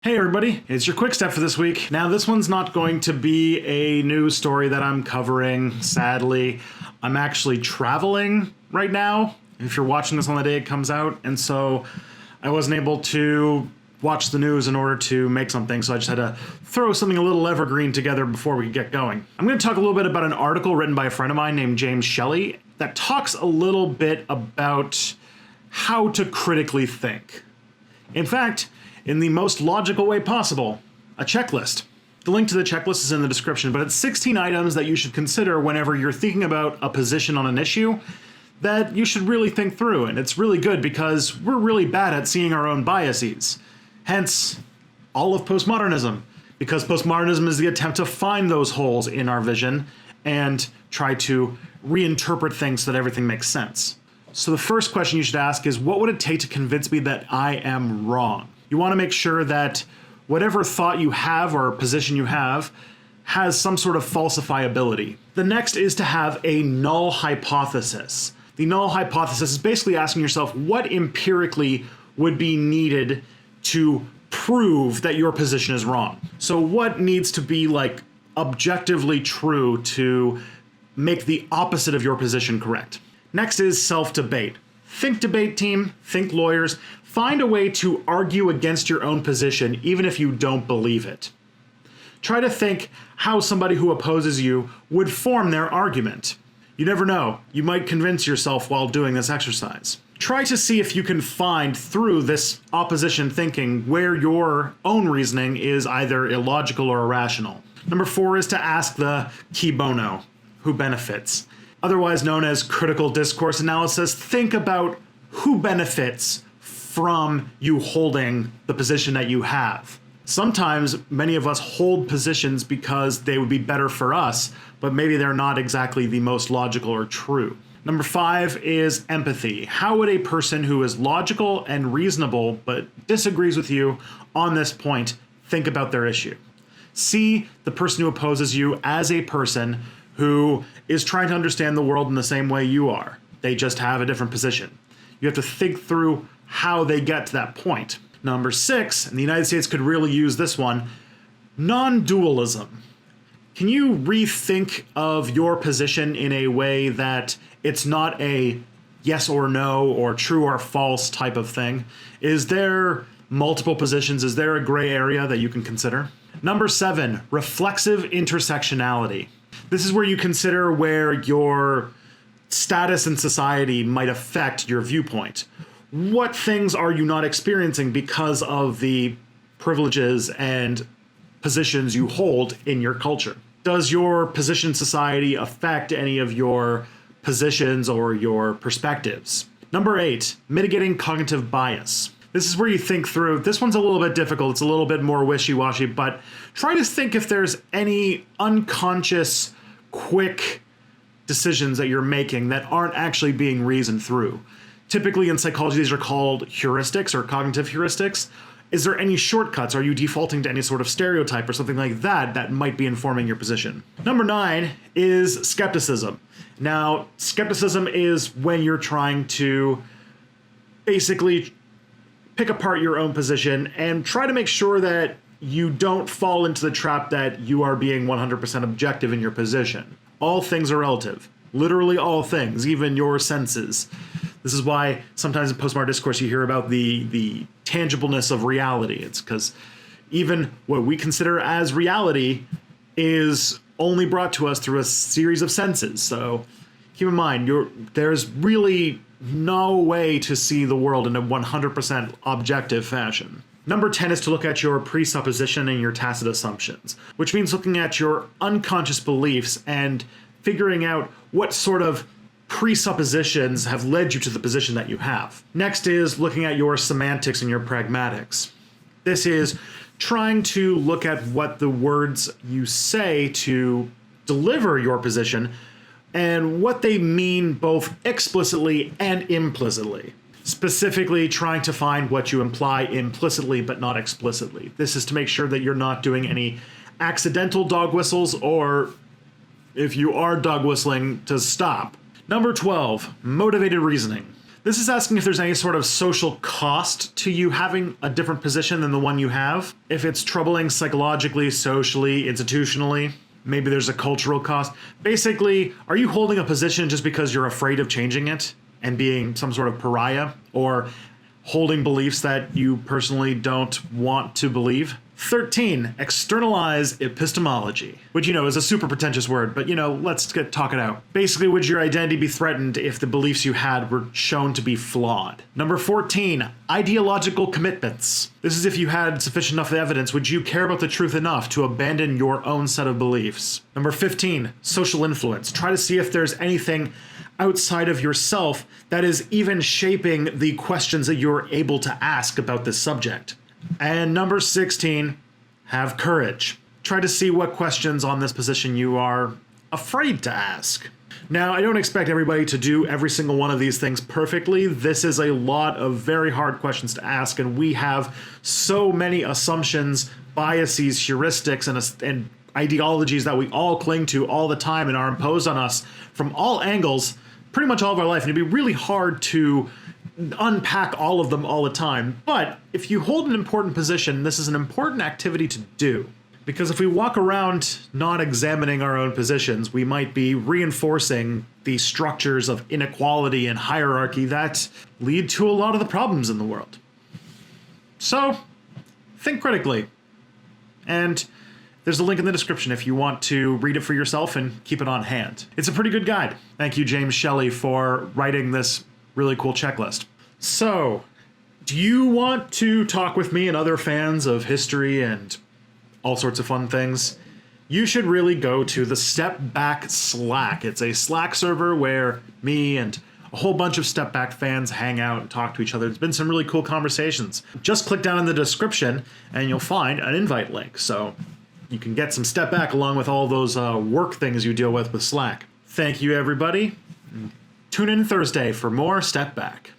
Hey everybody, it's your quick step for this week. Now this one's not going to be a news story that I'm covering, sadly. I'm actually traveling right now, if you're watching this on the day it comes out, and so I wasn't able to watch the news in order to make something, so I just had to throw something a little evergreen together before we could get going. I'm going to talk a little bit about an article written by a friend of mine named James Shelley that talks a little bit about how to critically think. In fact, in the most logical way possible, a checklist. The link to the checklist is in the description, but it's 16 items that you should consider whenever you're thinking about a position on an issue that you should really think through. And it's really good because we're really bad at seeing our own biases. Hence, all of postmodernism, because postmodernism is the attempt to find those holes in our vision and try to reinterpret things so that everything makes sense. So the first question you should ask is, what would it take to convince me that I am wrong? You want to make sure that whatever thought you have or position you have has some sort of falsifiability. The next is to have a null hypothesis. The null hypothesis is basically asking yourself what empirically would be needed to prove that your position is wrong. So what needs to be like objectively true to make the opposite of your position correct? Next is self-debate. Think debate team, think lawyers, find a way to argue against your own position even if you don't believe it. Try to think how somebody who opposes you would form their argument. You never know, you might convince yourself while doing this exercise. Try to see if you can find through this opposition thinking where your own reasoning is either illogical or irrational. Number 4 is to ask the cui bono, who benefits. Otherwise known as critical discourse analysis. Think about who benefits from you holding the position that you have. Sometimes many of us hold positions because they would be better for us, but maybe they're not exactly the most logical or true. Number 5 is empathy. How would a person who is logical and reasonable but disagrees with you on this point think about their issue? See the person who opposes you as a person who is trying to understand the world in the same way you are. They just have a different position. You have to think through how they get to that point. Number 6, and the United States could really use this one, non-dualism. Can you rethink of your position in a way that it's not a yes or no or true or false type of thing? Is there multiple positions? Is there a gray area that you can consider? Number 7, reflexive intersectionality. This is where you consider where your status in society might affect your viewpoint. What things are you not experiencing because of the privileges and positions you hold in your culture? Does your position in society affect any of your positions or your perspectives? Number 8, mitigating cognitive bias. This is where you think through. This one's a little bit difficult. It's a little bit more wishy-washy, but try to think if there's any unconscious, quick decisions that you're making that aren't actually being reasoned through. Typically in psychology, these are called heuristics or cognitive heuristics. Is there any shortcuts? Are you defaulting to any sort of stereotype or something like that that might be informing your position? Number 9 is skepticism. Now, skepticism is when you're trying to basically pick apart your own position and try to make sure that you don't fall into the trap that you are being 100% objective in your position. All things are relative. Literally all things, even your senses. This is why sometimes in postmodern discourse you hear about the tangibleness of reality. It's because even what we consider as reality is only brought to us through a series of senses. So keep in mind, there's really no way to see the world in a 100% objective fashion. Number 10 is to look at your presupposition and your tacit assumptions, which means looking at your unconscious beliefs and figuring out what sort of presuppositions have led you to the position that you have. Next is looking at your semantics and your pragmatics. This is trying to look at what the words you say to deliver your position and what they mean both explicitly and implicitly. Specifically trying to find what you imply implicitly but not explicitly. This is to make sure that you're not doing any accidental dog whistles, or if you are dog whistling, to stop. Number 12, motivated reasoning. This is asking if there's any sort of social cost to you having a different position than the one you have. If it's troubling psychologically, socially, institutionally, maybe there's a cultural cost. Basically, are you holding a position just because you're afraid of changing it and being some sort of pariah, or holding beliefs that you personally don't want to believe? 13, externalize epistemology, which, is a super pretentious word, but, let's talk it out. Basically, would your identity be threatened if the beliefs you had were shown to be flawed? Number 14, ideological commitments. This is if you had sufficient enough evidence, would you care about the truth enough to abandon your own set of beliefs? Number 15, social influence. Try to see if there's anything outside of yourself that is even shaping the questions that you're able to ask about this subject. And number 16, have courage. Try to see what questions on this position you are afraid to ask. Now, I don't expect everybody to do every single one of these things perfectly. This is a lot of very hard questions to ask, and we have so many assumptions, biases, heuristics, and ideologies that we all cling to all the time and are imposed on us from all angles pretty much all of our life, and it'd be really hard to unpack all of them all the time. But if you hold an important position, this is an important activity to do. Because if we walk around not examining our own positions, we might be reinforcing the structures of inequality and hierarchy that lead to a lot of the problems in the world. So, think critically. And there's a link in the description if you want to read it for yourself and keep it on hand. It's a pretty good guide. Thank you, James Shelley, for writing this really cool checklist. So, do you want to talk with me and other fans of history and all sorts of fun things? You should really go to the Step Back Slack. It's a Slack server where me and a whole bunch of Step Back fans hang out and talk to each other. There's been some really cool conversations. Just click down in the description and you'll find an invite link. So you can get some Step Back along with all those work things you deal with Slack. Thank you, everybody. Tune in Thursday for more Step Back.